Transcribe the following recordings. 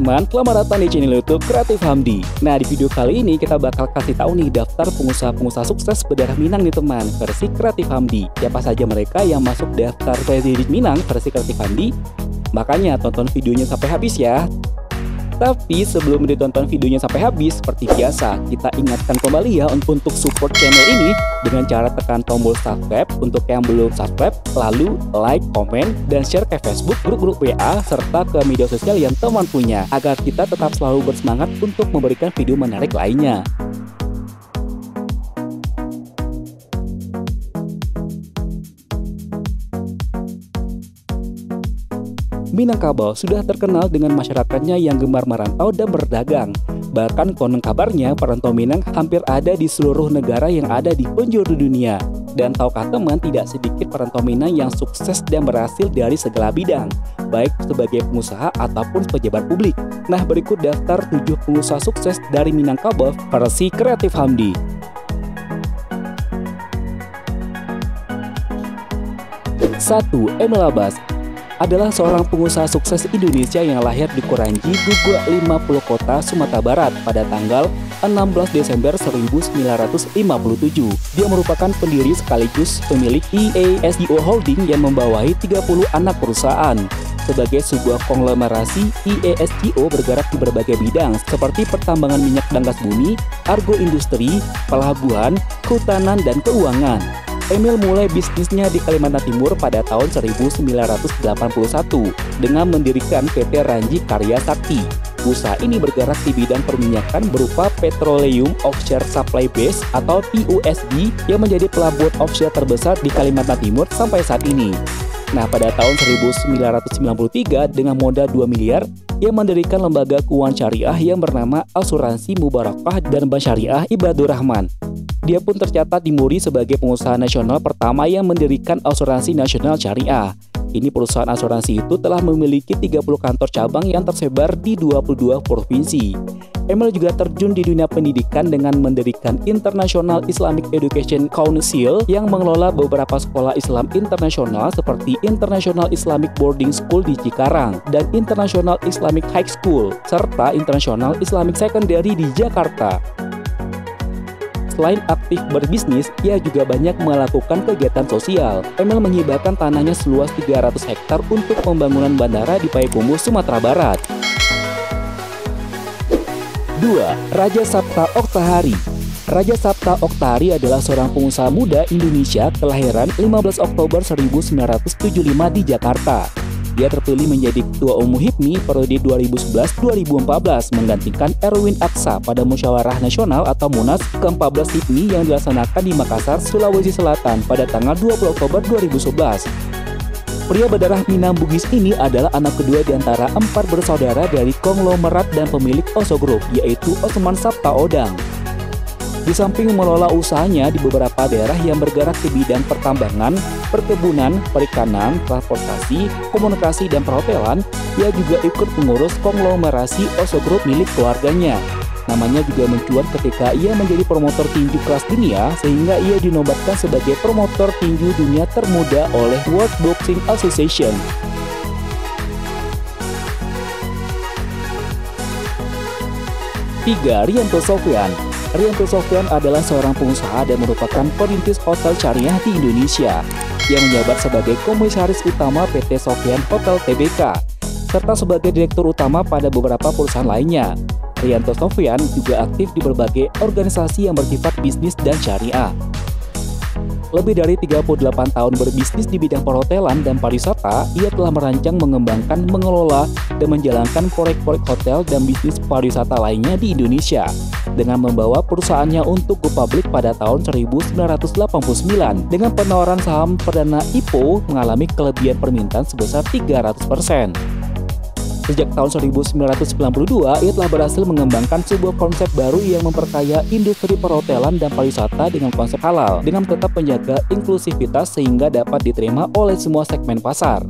teman-teman, selamat datang di channel YouTube Kreatif Hamdi. Nah, di video kali ini kita bakal kasih tahu nih daftar pengusaha-pengusaha sukses berdarah Minang nih teman, versi Kreatif Hamdi. Siapa saja mereka yang masuk daftar Presiden Minang versi Kreatif Hamdi? Makanya tonton videonya sampai habis ya. Tapi sebelum ditonton videonya sampai habis, seperti biasa, kita ingatkan kembali ya untuk support channel ini dengan cara tekan tombol subscribe untuk yang belum subscribe, lalu like, komen, dan share ke Facebook, grup-grup WA, serta ke media sosial yang teman punya, agar kita tetap selalu bersemangat untuk memberikan video menarik lainnya. Minangkabau sudah terkenal dengan masyarakatnya yang gemar merantau dan berdagang. Bahkan konon kabarnya perantau Minang hampir ada di seluruh negara yang ada di penjuru dunia. Dan tahukah teman, tidak sedikit perantau Minang yang sukses dan berhasil dari segala bidang, baik sebagai pengusaha ataupun pejabat publik. Nah, berikut daftar 7 pengusaha sukses dari Minangkabau versi Kreatif Hamdi. 1. Emil Abbas adalah seorang pengusaha sukses Indonesia yang lahir di Kuranji, Guguk 50 Kota, Sumatera Barat pada tanggal 16 Desember 1957. Dia merupakan pendiri sekaligus pemilik IASGO Holding yang membawahi 30 anak perusahaan. Sebagai sebuah konglomerasi, IASGO bergerak di berbagai bidang seperti pertambangan minyak dan gas bumi, argo industri, pelabuhan, kehutanan, dan keuangan. Emil mulai bisnisnya di Kalimantan Timur pada tahun 1981 dengan mendirikan PT Ranji Karya Sakti. Usaha ini bergerak di bidang perminyakan berupa Petroleum Offshore Supply Base atau POSB yang menjadi pelabuhan offshore terbesar di Kalimantan Timur sampai saat ini. Nah, pada tahun 1993 dengan modal 2 miliar, ia mendirikan lembaga keuangan syariah yang bernama Asuransi Mubarakah dan Bank Syariah Ibadur Rahman. Dia pun tercatat di Muri sebagai pengusaha nasional pertama yang mendirikan Asuransi Nasional Syariah. Ini perusahaan asuransi itu telah memiliki 30 kantor cabang yang tersebar di 22 provinsi. Emil juga terjun di dunia pendidikan dengan mendirikan International Islamic Education Council yang mengelola beberapa sekolah Islam internasional seperti International Islamic Boarding School di Cikarang dan International Islamic High School, serta International Islamic Secondary di Jakarta. Selain aktif berbisnis, ia juga banyak melakukan kegiatan sosial. Emil menghibahkan tanahnya seluas 300 hektar untuk pembangunan bandara di Payakumbuh, Sumatera Barat. 2. Raja Sapta Oktahari. Raja Sapta Oktahari adalah seorang pengusaha muda Indonesia kelahiran 15 Oktober 1975 di Jakarta. Dia terpilih menjadi Ketua Umum HIPMI periode 2011-2014 menggantikan Erwin Aksa pada Musyawarah Nasional atau Munas ke-14 HIPMI yang dilaksanakan di Makassar, Sulawesi Selatan pada tanggal 20 Oktober 2011. Pria berdarah Minang Bugis ini adalah anak kedua di antara 4 bersaudara dari konglomerat dan pemilik Oso Group, yaitu Osman Sabta Odang. Di samping mengelola usahanya di beberapa daerah yang bergerak di bidang pertambangan, perkebunan, perikanan, transportasi, komunikasi, dan perhotelan, ia juga ikut mengurus konglomerasi Oso Group milik keluarganya. Namanya juga mencuat ketika ia menjadi promotor tinju kelas dunia, sehingga ia dinobatkan sebagai promotor tinju dunia termuda oleh World Boxing Association. 3. Rianto Sofyan. Rianto Sofyan adalah seorang pengusaha dan merupakan perintis hotel syariah di Indonesia. Ia menjabat sebagai komisaris utama PT Sofyan Hotel Tbk, serta sebagai direktur utama pada beberapa perusahaan lainnya. Rianto Sofyan juga aktif di berbagai organisasi yang bersifat bisnis dan syariah. Lebih dari 38 tahun berbisnis di bidang perhotelan dan pariwisata, ia telah merancang, mengembangkan, mengelola, dan menjalankan proyek-proyek hotel dan bisnis pariwisata lainnya di Indonesia dengan membawa perusahaannya untuk go public pada tahun 1989 dengan penawaran saham perdana IPO mengalami kelebihan permintaan sebesar 300%. Sejak tahun 1992, ia telah berhasil mengembangkan sebuah konsep baru yang memperkaya industri perhotelan dan pariwisata dengan konsep halal, dengan tetap menjaga inklusivitas sehingga dapat diterima oleh semua segmen pasar.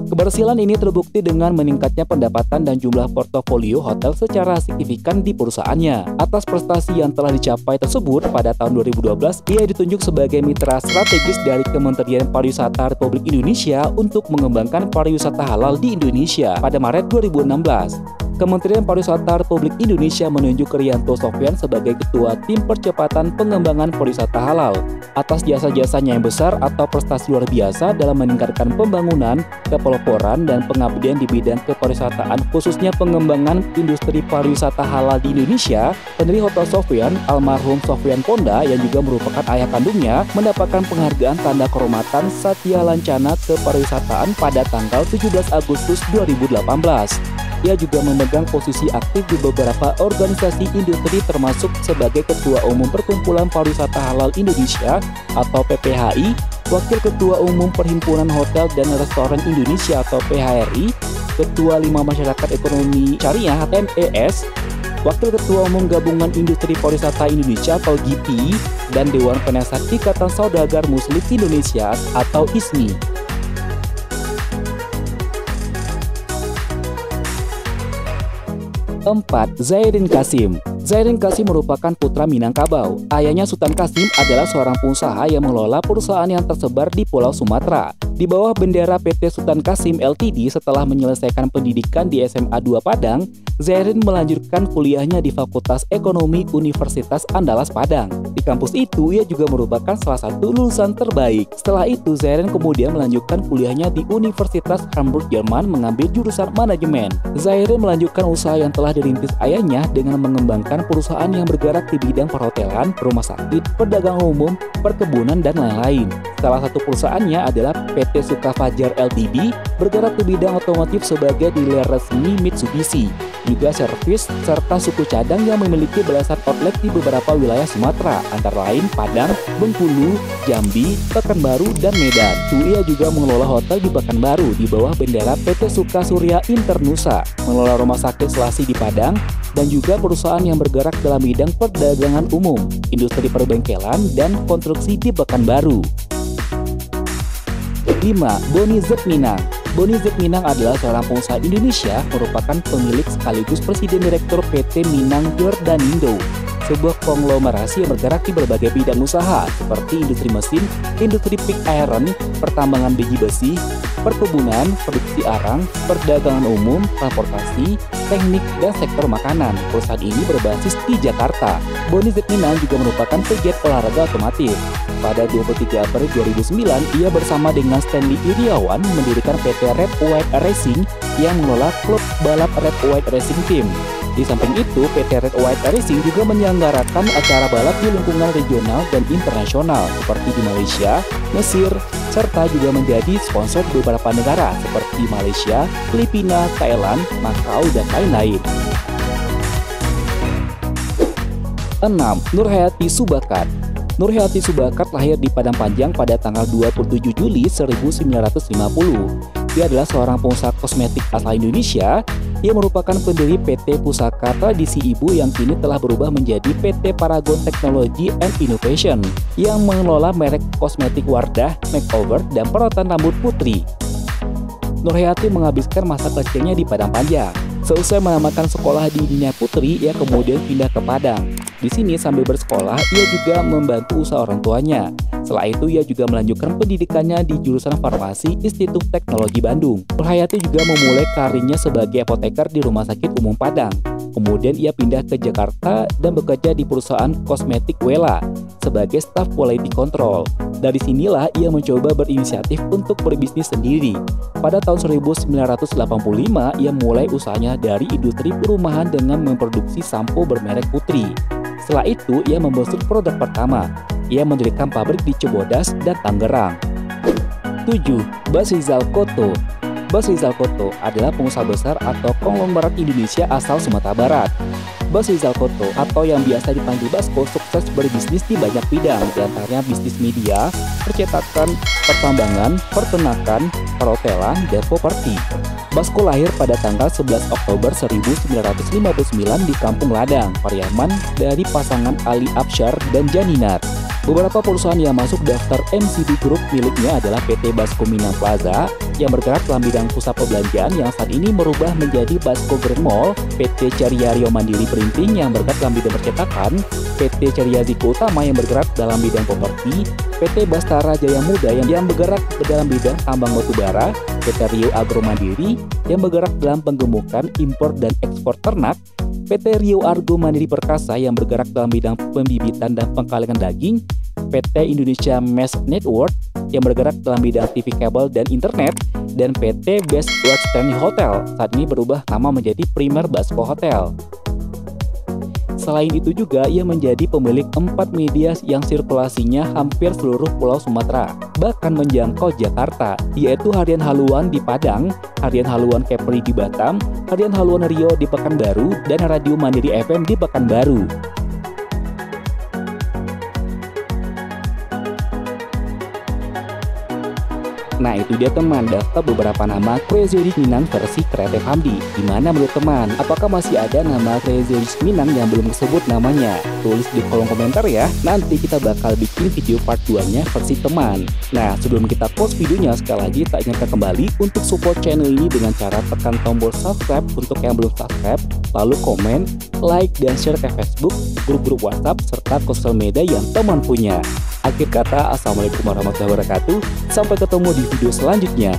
Keberhasilan ini terbukti dengan meningkatnya pendapatan dan jumlah portofolio hotel secara signifikan di perusahaannya. Atas prestasi yang telah dicapai tersebut, pada tahun 2012, ia ditunjuk sebagai mitra strategis dari Kementerian Pariwisata Republik Indonesia untuk mengembangkan pariwisata halal di Indonesia pada Maret 2016. Kementerian Pariwisata Republik Indonesia menunjuk Rianto Sofyan sebagai Ketua Tim Percepatan Pengembangan Pariwisata Halal atas jasa-jasanya yang besar atau prestasi luar biasa dalam meningkatkan pembangunan, kepeloporan, dan pengabdian di bidang kepariwisataan khususnya pengembangan industri pariwisata halal di Indonesia. Pendiri Hotel Sofyan, almarhum Sofyan Ponda yang juga merupakan ayah kandungnya, mendapatkan penghargaan tanda kehormatan Satya Lancana Kepariwisataan pada tanggal 17 Agustus 2018. Ia juga memegang posisi aktif di beberapa organisasi industri termasuk sebagai Ketua Umum Perkumpulan Pariwisata Halal Indonesia atau PPHI, Wakil Ketua Umum Perhimpunan Hotel dan Restoran Indonesia atau PHRI, Ketua 5 Masyarakat Ekonomi Syariah MES, Wakil Ketua Umum Gabungan Industri Pariwisata Indonesia atau GIPI, dan Dewan Penasihat Ikatan Saudagar Muslim Indonesia atau ISMI. 4. Zairin Qasim. Zairin Qasim merupakan putra Minangkabau. Ayahnya Sultan Qasim adalah seorang pengusaha yang mengelola perusahaan yang tersebar di Pulau Sumatera. Di bawah bendera PT Sultan Qasim Ltd setelah menyelesaikan pendidikan di SMA 2 Padang, Zairin melanjutkan kuliahnya di Fakultas Ekonomi Universitas Andalas Padang. Di kampus itu, ia juga merupakan salah satu lulusan terbaik. Setelah itu, Zairin kemudian melanjutkan kuliahnya di Universitas Hamburg, Jerman mengambil jurusan manajemen. Zairin melanjutkan usaha yang telah dirintis ayahnya dengan mengembangkan perusahaan yang bergerak di bidang perhotelan, rumah sakit, perdagangan umum, perkebunan, dan lain-lain. Salah satu perusahaannya adalah PT Sukafajar Ltd, bergerak di bidang otomotif sebagai dealer resmi Mitsubishi, juga servis serta suku cadang yang memiliki belasan outlet di beberapa wilayah Sumatera, antara lain Padang, Bengkulu, Jambi, Pekanbaru, dan Medan. Ia juga mengelola hotel di Pekanbaru di bawah bendera PT Suka Surya Internusa, mengelola rumah sakit Selasi di Padang, dan juga perusahaan yang bergerak dalam bidang perdagangan umum, industri perbengkelan, dan konstruksi di Pekanbaru. 5. Boni Z Minang. Boni Z Minang adalah seorang pengusaha Indonesia, merupakan pemilik sekaligus Presiden Direktur PT Minang Jordanindo, sebuah konglomerasi yang bergerak di berbagai bidang usaha seperti industri mesin, industri pig iron, pertambangan biji besi, perkebunan, produksi arang, perdagangan umum, transportasi, teknik, dan sektor makanan. Perusahaan ini berbasis di Jakarta. Boni Z Minang juga merupakan pegiat olahraga otomotif. Pada 23 April 2009, ia bersama dengan Stanley Iriawan mendirikan PT Red White Racing yang mengelola klub balap Red White Racing Team. Di samping itu, PT Red White Racing juga menyelenggarakan acara balap di lingkungan regional dan internasional seperti di Malaysia, Mesir, serta juga menjadi sponsor beberapa negara seperti Malaysia, Filipina, Thailand, Macau, dan lain-lain. 6. Nurhayati Subakat. Nurhayati Subakat lahir di Padang Panjang pada tanggal 27 Juli 1950. Dia adalah seorang pengusaha kosmetik asal Indonesia. Ia merupakan pendiri PT Pusaka Tradisi Ibu yang kini telah berubah menjadi PT Paragon Technology and Innovation yang mengelola merek kosmetik Wardah, Makeover, dan perawatan rambut putri. Nurhayati menghabiskan masa kecilnya di Padang Panjang. Seusai menamatkan sekolah di Dinia Putri, ia kemudian pindah ke Padang. Di sini sambil bersekolah, ia juga membantu usaha orang tuanya. Setelah itu, ia juga melanjutkan pendidikannya di jurusan Farmasi Institut Teknologi Bandung. Nurhayati juga memulai karirnya sebagai apoteker di Rumah Sakit Umum Padang. Kemudian ia pindah ke Jakarta dan bekerja di perusahaan kosmetik Wella sebagai staf quality control. Dari sinilah ia mencoba berinisiatif untuk berbisnis sendiri. Pada tahun 1985, ia mulai usahanya dari industri perumahan dengan memproduksi sampo bermerek Putri. Setelah itu, ia membentuk produk pertama. Ia mendirikan pabrik di Cibodas dan Tangerang. 7. Bas Rizal Koto. Bas Rizal Koto adalah pengusaha besar atau konglomerat Indonesia asal Sumatera Barat. Bas Rizal Koto atau yang biasa dipanggil Basko sukses berbisnis di banyak bidang, diantaranya bisnis media, percetakan, pertambangan, peternakan, perhotelan, dan properti. Basko lahir pada tanggal 11 Oktober 1959 di Kampung Ladang, Pariaman dari pasangan Ali Absyar dan Janinar. Beberapa perusahaan yang masuk daftar MCB Group miliknya adalah PT Basko Minang Plaza yang bergerak dalam bidang pusat perbelanjaan yang saat ini merubah menjadi Basko Grand Mall, PT Ceria Rio Mandiri Printing yang bergerak dalam bidang percetakan, PT Ceria Ziko Utama yang bergerak dalam bidang properti, PT Bastara Jaya Muda yang bergerak dalam bidang tambang batubara, PT Riau Agro Mandiri yang bergerak dalam penggemukan, impor, dan ekspor ternak, PT Riau Argo Mandiri Perkasa yang bergerak dalam bidang pembibitan dan pengkalingan daging, PT Indonesia Mesh Network yang bergerak dalam bidang TV kabel dan internet, dan PT Best Western Hotel saat ini berubah nama menjadi Primer Basco Hotel. Selain itu juga ia menjadi pemilik 4 media yang sirkulasinya hampir seluruh Pulau Sumatera, bahkan menjangkau Jakarta, yaitu Harian Haluan di Padang, Harian Haluan Kepri di Batam, Harian Haluan Rio di Pekanbaru, dan Radio Mandiri FM di Pekanbaru. Nah itu dia teman, daftar beberapa nama Crazy Rich Minang versi Kreatif Hamdi. Gimana menurut teman? Apakah masih ada nama Crazy Rich Minang yang belum disebut namanya? Tulis di kolom komentar ya. Nanti kita bakal bikin video part 2-nya versi teman. Nah sebelum kita post videonya, sekali lagi tak ingatkan kembali untuk support channel ini dengan cara tekan tombol subscribe untuk yang belum subscribe, lalu komen, like, dan share ke Facebook, grup-grup WhatsApp, serta sosial media yang teman punya. Akhir kata, assalamualaikum warahmatullahi wabarakatuh. Sampai ketemu di video selanjutnya.